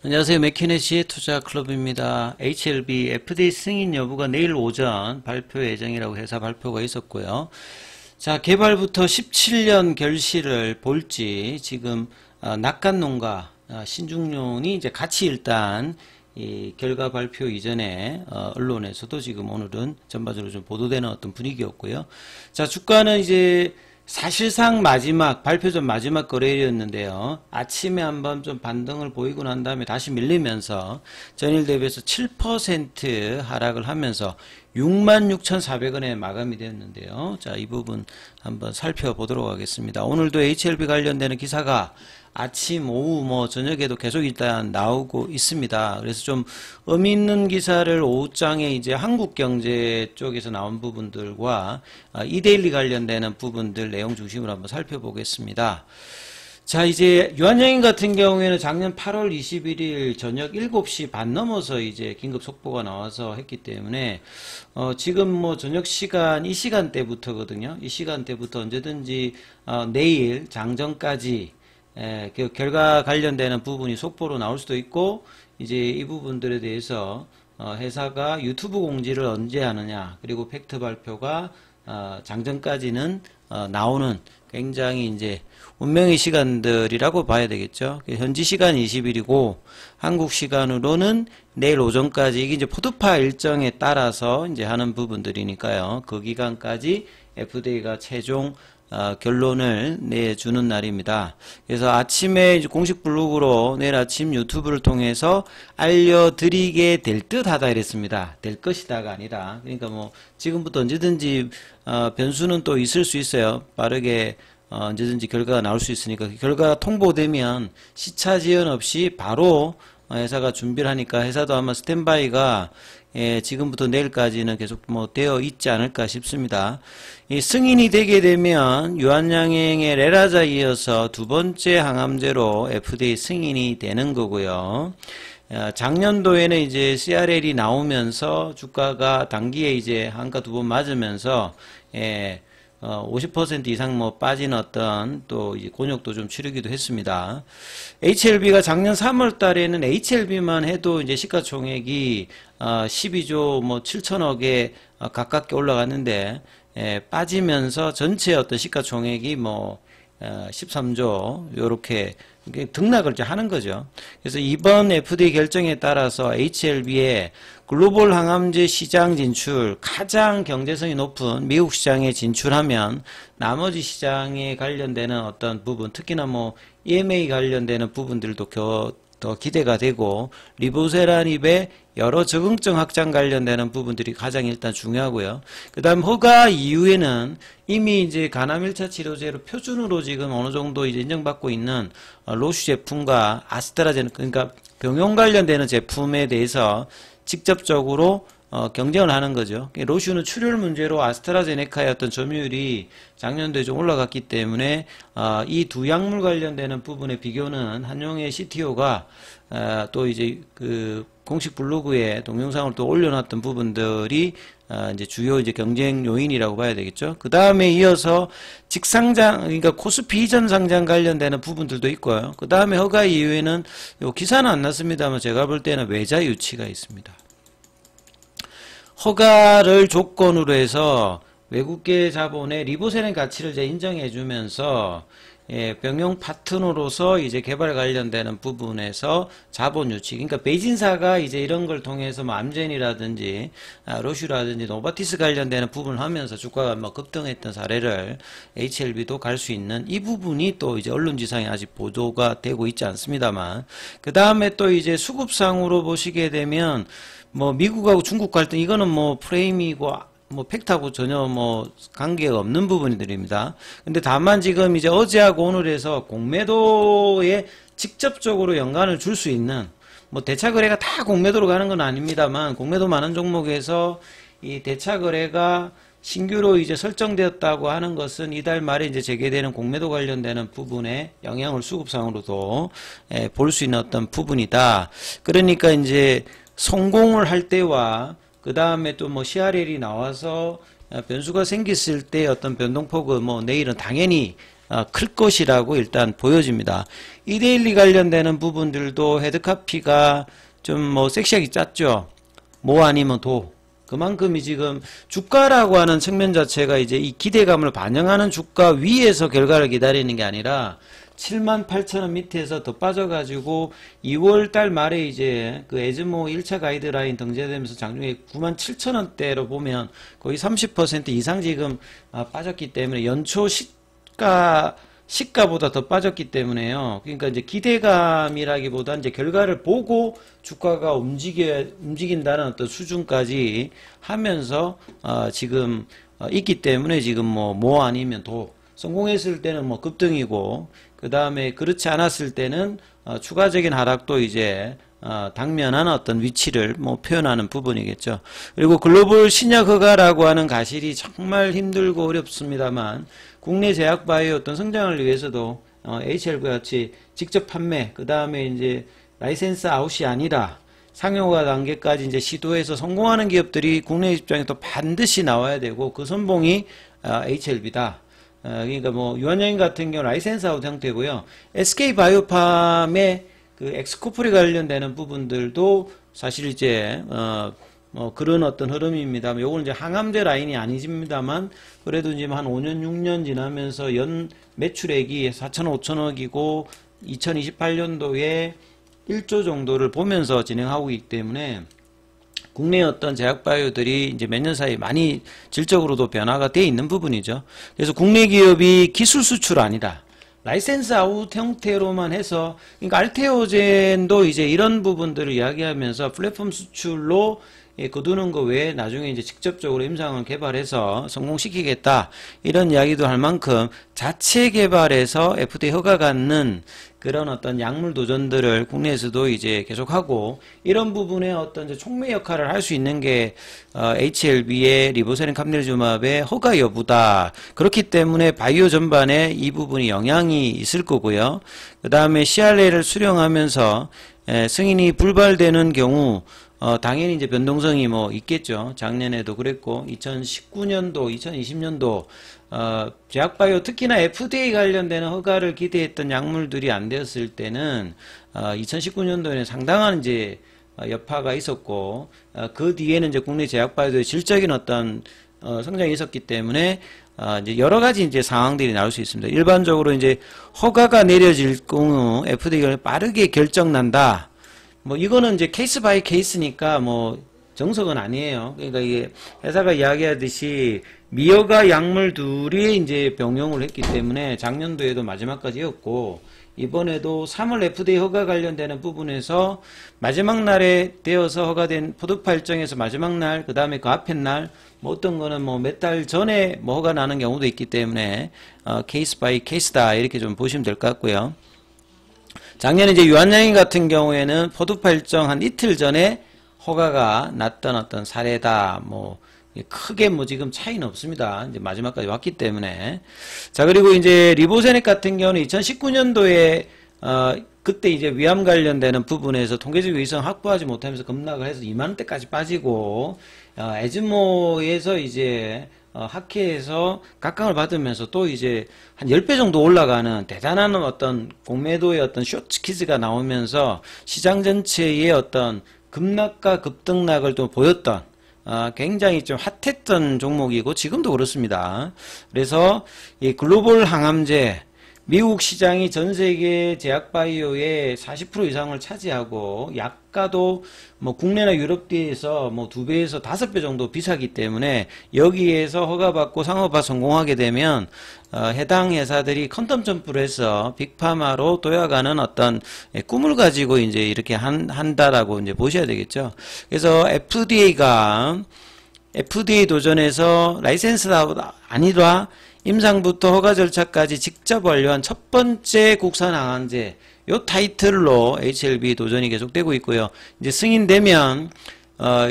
안녕하세요. 맥키네시의 투자클럽입니다. HLB FDA 승인 여부가 내일 오전 발표 예정이라고 회사 발표가 있었고요. 자, 개발부터 17년 결실을 볼지 지금 낙관론과 신중론이 이제 같이 일단 이 결과 발표 이전에 언론에서도 지금 오늘은 전반적으로 좀 보도되는 어떤 분위기였고요. 자, 주가는 이제 사실상 발표 전 마지막 거래일이었는데요. 아침에 한번 좀 반등을 보이고 난 다음에 다시 밀리면서 전일 대비해서 7% 하락을 하면서 66,400원에 마감이 되었는데요. 자, 이 부분 한번 살펴보도록 하겠습니다. 오늘도 HLB 관련되는 기사가 아침, 오후, 저녁에도 계속 일단 나오고 있습니다. 그래서 좀 의미 있는 기사를 오후장에 이제 한국경제 쪽에서 나온 부분들과 이데일리 관련되는 부분들 내용 중심으로 한번 살펴보겠습니다. 자, 이제 유한양행 같은 경우에는 작년 8월 21일 저녁 7시 반 넘어서 이제 긴급 속보가 나와서 했기 때문에 지금 저녁 시간 이 시간대부터거든요. 이 시간대부터 언제든지 내일 장전까지 그 결과 관련되는 부분이 속보로 나올 수도 있고, 이제 이 부분들에 대해서 회사가 유튜브 공지를 언제 하느냐, 그리고 팩트 발표가 장전까지는 나오는 굉장히 이제 운명의 시간들이라고 봐야 되겠죠. 현지 시간 20일이고 한국 시간으로는 내일 오전까지, 이게 이제 포드파 일정에 따라서 이제 하는 부분들이니까요. 그 기간까지 FDA가 최종 결론을 내주는 날입니다. 그래서 아침에 이제 공식 블로그로 내일 아침 유튜브를 통해서 알려드리게 될 듯하다 이랬습니다. 될 것이다가 아니라. 그러니까 지금부터 언제든지 변수는 또 있을 수 있어요. 빠르게 언제든지 결과가 나올 수 있으니까, 결과가 통보되면 시차 지연 없이 바로 회사가 준비를 하니까 회사도 아마 스탠바이가 지금부터 내일까지는 계속 되어 있지 않을까 싶습니다. 이 승인이 되게 되면 유한양행의 레라자 이어서 두 번째 항암제로 FDA 승인이 되는 거고요. 작년도에는 이제 CRL이 나오면서 주가가 단기에 이제 한가 두 번 맞으면서 50% 이상 빠진 어떤 또 이제 곤욕도 좀 치르기도 했습니다. HLB가 작년 3월 달에는 HLB만 해도 이제 시가총액이 12조 7천억에 가깝게 올라갔는데, 빠지면서 전체 어떤 시가총액이 13조 요렇게 등락을 하는 거죠. 그래서 이번 FDA 결정에 따라서 HLB의 글로벌 항암제 시장 진출, 가장 경제성이 높은 미국 시장에 진출하면 나머지 시장에 관련되는 어떤 부분, 특히나 EMA 관련되는 부분들도 더 기대가 되고, 리보세라닙의 여러 적응증 확장 관련되는 부분들이 가장 일단 중요하고요. 그 다음 허가 이후에는 이미 이제 간암 1차 치료제로 표준으로 지금 어느 정도 이제 인정받고 있는 로슈 제품과 아스트라제네카, 그러니까 병용 관련되는 제품에 대해서 직접적으로 경쟁을 하는 거죠. 로슈는 출혈 문제로 아스트라제네카의 어떤 점유율이 작년도에 좀 올라갔기 때문에 이 두 약물 관련되는 부분의 비교는 한용의 CTO가 또 이제 그 공식 블로그에 동영상을 또 올려놨던 부분들이 이제 주요 이제 경쟁 요인이라고 봐야 되겠죠. 그 다음에 이어서 직상장, 그러니까 코스피 이전 상장 관련되는 부분들도 있고요. 그 다음에 허가 이후에는 요 기사는 안 났습니다만 제가 볼 때는 외자 유치가 있습니다. 허가를 조건으로 해서 외국계 자본의 리보세란 가치를 이제 인정해주면서 병용 파트너로서 이제 개발 관련되는 부분에서 자본 유치, 그러니까 베이진사가 이제 이런 걸 통해서 암젠이라든지 로슈라든지 노바티스 관련되는 부분을 하면서 주가가 급등했던 사례를 HLB도 갈 수 있는 이 부분이 또 이제 언론지상에 아직 보도가 되고 있지 않습니다만, 그 다음에 또 이제 수급상으로 보시게 되면 미국하고 중국 갈등, 이거는 프레임이고 팩트하고 전혀 관계가 없는 부분들입니다. 근데 다만 지금 이제 어제하고 오늘에서 공매도에 직접적으로 연관을 줄 수 있는, 대차 거래가 다 공매도로 가는 건 아닙니다만, 공매도 많은 종목에서 이 대차 거래가 신규로 이제 설정되었다고 하는 것은 이달 말에 이제 재개되는 공매도 관련되는 부분에 영향을 수급상으로도 볼 수 있는 어떤 부분이다. 그러니까 이제 성공을 할 때와 그 다음에 또 CRL이 나와서 변수가 생겼을 때 어떤 변동폭은 내일은 당연히 클 것이라고 일단 보여집니다. 이데일리 관련되는 부분들도 헤드카피가 좀 뭐 섹시하게 짰죠. 뭐 아니면 도. 그만큼이 지금 주가라고 하는 측면 자체가 이제 이 기대감을 반영하는 주가 위에서 결과를 기다리는 게 아니라 78,000원 밑에서 더 빠져가지고 2월달 말에 이제 그 에즈모 1차 가이드라인 등재되면서 장중에 97,000원대로 보면 거의 30% 이상 지금 빠졌기 때문에 연초 시가보다 더 빠졌기 때문에요. 그러니까 이제 기대감이라기보다 이제 결과를 보고 주가가 움직인다는 어떤 수준까지 하면서 지금 있기 때문에 지금 뭐 아니면 도 성공했을 때는 뭐 급등이고 그 다음에 그렇지 않았을 때는 추가적인 하락도 이제 당면한 어떤 위치를 뭐 표현하는 부분이겠죠. 그리고 글로벌 신약 허가라고 하는 가실이 정말 힘들고 어렵습니다만 국내 제약바이오 어떤 성장을 위해서도 HLV 같이 직접 판매, 그 다음에 이제 라이센스 아웃이 아니라 상용화 단계까지 이제 시도해서 성공하는 기업들이 국내 입장에 또 반드시 나와야 되고 그 선봉이 HLB다. 그러니까 뭐 유한양인 같은 경우 라이센스 아웃 형태고요. SK 바이오팜의 그 엑스코프리 관련되는 부분들도 사실 이제 뭐 그런 어떤 흐름입니다. 요거는 이제 항암제 라인이 아니집니다만 그래도 이제 한 5년 6년 지나면서 연 매출액이 4천 5천억이고 2028년도에 1조 정도를 보면서 진행하고 있기 때문에 국내 어떤 제약바이오들이 이제 몇 년 사이 많이 질적으로도 변화가 되어 있는 부분이죠. 그래서 국내 기업이 기술 수출 아니다. 라이센스 아웃 형태로만 해서, 그러니까 알테오젠도 이제 이런 부분들을 이야기하면서 플랫폼 수출로 거두는 거 외에 나중에 이제 직접적으로 임상을 개발해서 성공시키겠다. 이런 이야기도 할 만큼 자체 개발해서 FDA 허가 갖는 그런 어떤 약물 도전들을 국내에서도 이제 계속하고 이런 부분에 어떤 이제 촉매 역할을 할 수 있는 게 HLB의 리보세린 캄릴주맙의 허가 여부다. 그렇기 때문에 바이오 전반에 이 부분이 영향이 있을 거고요. 그 다음에 CRA를 수령하면서 승인이 불발되는 경우 당연히 이제 변동성이 뭐 있겠죠. 작년에도 그랬고 2019년도, 2020년도 제약바이오 특히나 FDA 관련되는 허가를 기대했던 약물들이 안 되었을 때는 2019년도에는 상당한 이제 여파가 있었고 그 뒤에는 이제 국내 제약바이오의 질적인 어떤 성장이 있었기 때문에 이제 여러 가지 이제 상황들이 나올 수 있습니다. 일반적으로 이제 허가가 내려질 경우 FDA가 빠르게 결정난다. 뭐 이거는 이제 케이스 바이 케이스니까 뭐 정석은 아니에요. 그러니까 이게 회사가 이야기하듯이 미허가 약물들이 이제 병용을 했기 때문에 작년도에도 마지막까지였고 이번에도 3월 FDA 허가 관련되는 부분에서 마지막 날에 되어서 허가된 포드파 일정에서 마지막 날, 그 다음에 그 앞에 날, 뭐 어떤 거는 뭐 몇 달 전에 뭐 허가 나는 경우도 있기 때문에 케이스 바이 케이스다 이렇게 좀 보시면 될 것 같고요. 작년에 이제 유한양인 같은 경우에는 포드파 일정 한 이틀 전에 허가가 났던 어떤 사례다. 뭐 크게 뭐 지금 차이는 없습니다. 이제 마지막까지 왔기 때문에. 자, 그리고 이제 리보세닉 같은 경우는 2019년도에 그때 이제 위암 관련되는 부분에서 통계적 위성 확보하지 못하면서 급락을 해서 2만원대까지 빠지고 에즈모에서 이제 학회에서 각광을 받으면서 또 이제 한 10배 정도 올라가는 대단한 어떤 공매도의 어떤 쇼츠키즈가 나오면서 시장 전체의 어떤 급락과 급등락을 또 보였던 굉장히 좀 핫했던 종목이고 지금도 그렇습니다. 그래서 이 글로벌 항암제 미국 시장이 전 세계 제약바이오의 40% 이상을 차지하고 약가도 뭐 국내나 유럽대에서 뭐 2배에서 5배 정도 비싸기 때문에 여기에서 허가받고 상업화 성공하게 되면 해당 회사들이 퀀텀 점프를 해서 빅파마로 도약하는 어떤 꿈을 가지고 이제 이렇게 한다라고 이제 보셔야 되겠죠. 그래서 FDA 도전에서 라이센스가 아니라 임상부터 허가 절차까지 직접 완료한 첫 번째 국산 항암제 요 타이틀로 HLB 도전이 계속되고 있고요. 이제 승인되면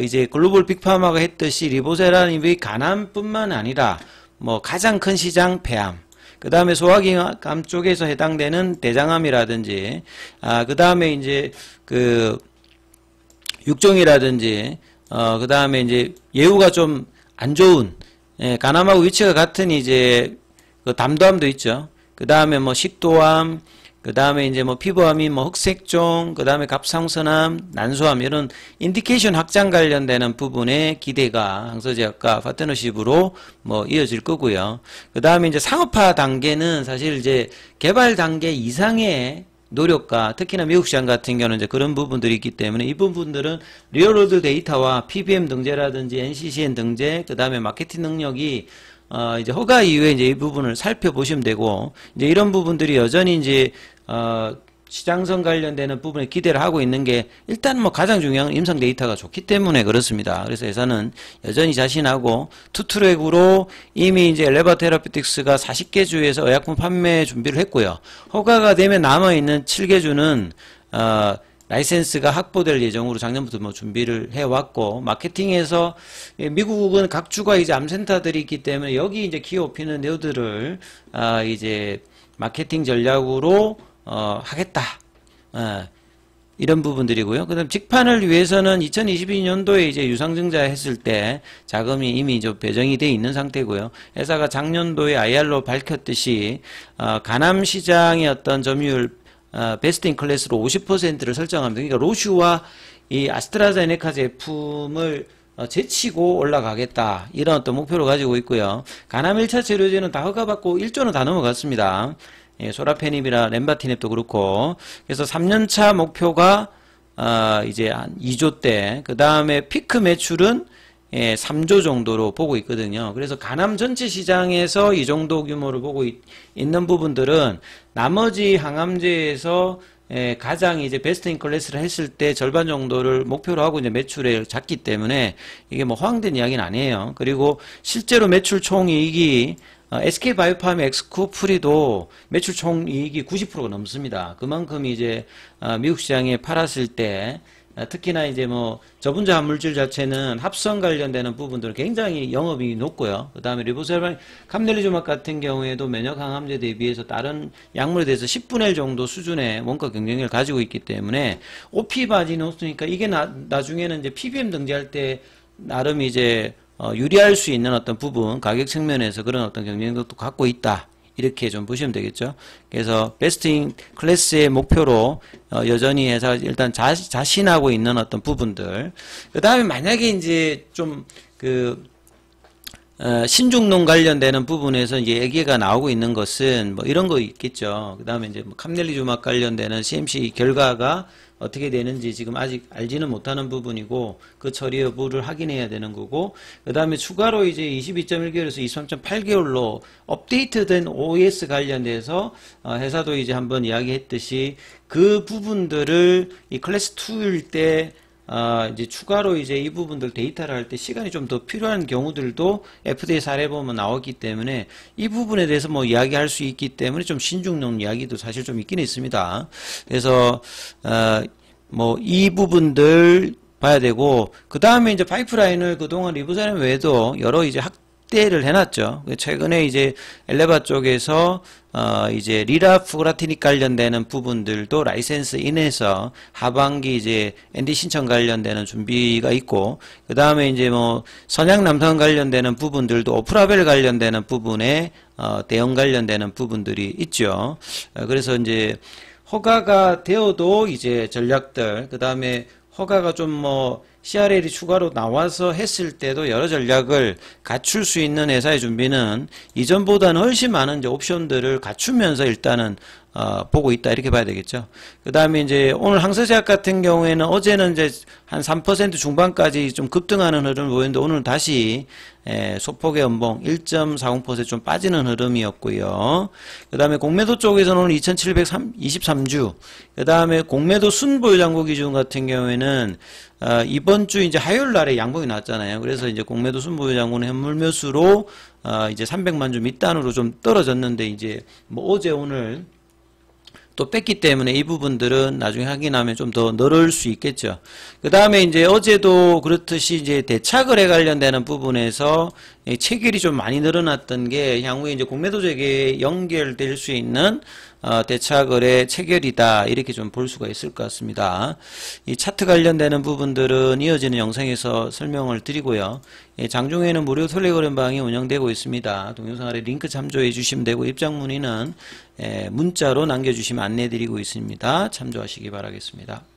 이제 글로벌 빅파마가 했듯이 리보세라님의 간암뿐만 아니라 뭐 가장 큰 시장 폐암, 그 다음에 소화기암 쪽에서 해당되는 대장암이라든지 그 다음에 이제 그 육종이라든지 그 다음에 이제 예후가 좀 안 좋은 간암하고 위치가 같은 이제 그 담도암도 있죠. 그 다음에 뭐 식도암, 그 다음에 이제 뭐 피부암이 뭐 흑색종, 그 다음에 갑상선암, 난소암 이런 인디케이션 확장 관련되는 부분의 기대가 항서제약과 파트너십으로 뭐 이어질 거고요. 그 다음에 이제 상업화 단계는 사실 이제 개발 단계 이상의 노력과 특히나 미국 시장 같은 경우는 이제 그런 부분들이 있기 때문에 이 부분들은 리얼로드 데이터와 PBM 등재라든지 NCCN 등재, 그 다음에 마케팅 능력이 이제 허가 이후에 이제 이 부분을 살펴보시면 되고, 이제 이런 부분들이 여전히 이제, 시장성 관련되는 부분에 기대를 하고 있는 게, 일단 뭐 가장 중요한 임상 데이터가 좋기 때문에 그렇습니다. 그래서 회사는 여전히 자신하고 투트랙으로 이미 이제 엘레바 테라피틱스가 40개 주에서 의약품 판매 준비를 했고요. 허가가 되면 남아있는 7개 주는, 라이센스가 확보될 예정으로 작년부터 뭐 준비를 해왔고, 마케팅에서 미국은 각 주가 이제 암센터들이 있기 때문에 여기 이제 키오피는 네오들을 이제 마케팅 전략으로 하겠다. 이런 부분들이고요. 그다음 직판을 위해서는 2022년도에 이제 유상증자 했을 때 자금이 이미 좀 배정이 돼 있는 상태고요. 회사가 작년도에 IR로 밝혔듯이 간암 시장의 어떤 점유율 베스트 인 클래스로 50%를 설정합니다. 그러니까 로슈와 이 아스트라제네카 제품을 제치고 올라가겠다. 이런 어떤 목표를 가지고 있고요. 간암 1차 치료제는 다 허가받고 1조는 다 넘어갔습니다. 예, 소라페닙이나 렘바티넵도 그렇고. 그래서 3년차 목표가 이제 한 2조 대. 그 다음에 피크 매출은 3조 정도로 보고 있거든요. 그래서 간암 전체 시장에서 이 정도 규모를 보고 있는 부분들은 나머지 항암제에서 가장 이제 베스트 인 클래스를 했을 때 절반 정도를 목표로 하고 이제 매출을 잡기 때문에 이게 뭐 허황된 이야기는 아니에요. 그리고 실제로 매출 총이익이 SK바이오팜 엑스코프리도 매출 총이익이 90%가 넘습니다. 그만큼 이제 미국 시장에 팔았을 때 특히나 이제 뭐 저분자 물질 자체는 합성 관련되는 부분들은 굉장히 영업이 높고요. 그 다음에 리보세랄 캄넬리조막 같은 경우에도 면역 항암제 대비해서 다른 약물에 대해서 10분의 1 정도 수준의 원가 경쟁력을 가지고 있기 때문에 OP 바지는 없으니까 이게 나중에는 이제 PBM 등재할 때 나름 이제 유리할 수 있는 어떤 부분 가격 측면에서 그런 어떤 경쟁력도 갖고 있다. 이렇게 좀 보시면 되겠죠. 그래서 베스트 인 클래스의 목표로 여전히 회사가 일단 자신하고 있는 어떤 부분들. 그 다음에 만약에 이제 좀 신중농 관련되는 부분에서 이제 얘기가 나오고 있는 것은 뭐 이런 거 있겠죠. 그 다음에 이제 뭐 캄넬리조막 관련되는 CMC 결과가 어떻게 되는지 지금 아직 알지는 못하는 부분이고 그 처리 여부를 확인해야 되는 거고, 그 다음에 추가로 이제 22.1개월에서 23.8개월로 업데이트된 OS 관련돼서 회사도 이제 한번 이야기했듯이 그 부분들을 이 클래스 2일 때 이제 추가로 이제 이 부분들 데이터를 할 때 시간이 좀 더 필요한 경우들도 FDA 사례 보면 나왔기 때문에 이 부분에 대해서 뭐 이야기할 수 있기 때문에 좀 신중론 이야기도 사실 좀 있긴 있습니다. 그래서 뭐 이 부분들 봐야 되고, 그 다음에 이제 파이프라인을 그동안 리보사람 외에도 여러 이제 확대를 해놨죠. 최근에 이제 엘레바 쪽에서 이제 리라프그라티닉 관련되는 부분들도 라이센스 인해서 하반기 이제 ND 신청 관련되는 준비가 있고, 그 다음에 이제 뭐 선양 남성 관련되는 부분들도 오프라벨 관련되는 부분에 대응 관련되는 부분들이 있죠. 그래서 이제 허가가 되어도 이제 전략들, 그 다음에 허가가 좀 뭐 CRL이 추가로 나와서 했을 때도 여러 전략을 갖출 수 있는 회사의 준비는 이전보다는 훨씬 많은 이제 옵션들을 갖추면서 일단은 보고 있다 이렇게 봐야 되겠죠. 그 다음에 이제 오늘 항서제약 같은 경우에는 어제는 이제 한 3% 중반까지 좀 급등하는 흐름을 보였는데 오늘은 다시 소폭의 연봉 1.40%좀 빠지는 흐름이었고요. 그 다음에 공매도 쪽에서는 오늘 2723주, 그 다음에 공매도 순보유장고 기준 같은 경우에는 이번 주 이제 화요일 날에 양봉이 나왔잖아요. 그래서 이제 공매도 순보유장고는 현물 매수로 이제 300만 주 밑단으로 좀 떨어졌는데 이제 뭐 어제 오늘 또 뺐기 때문에 이 부분들은 나중에 확인하면 좀 더 늘을 수 있겠죠. 그 다음에 이제 어제도 그렇듯이 이제 대차거래 관련되는 부분에서 체결이 좀 많이 늘어났던 게 향후에 이제 공매도 재개에 연결될 수 있는 대차거래 체결이다 이렇게 좀 볼 수가 있을 것 같습니다. 이 차트 관련되는 부분들은 이어지는 영상에서 설명을 드리고요. 장중에는 무료 텔레그램방이 운영되고 있습니다. 동영상 아래 링크 참조해 주시면 되고 입장 문의는 문자로 남겨주시면 안내 드리고 있습니다. 참조하시기 바라겠습니다.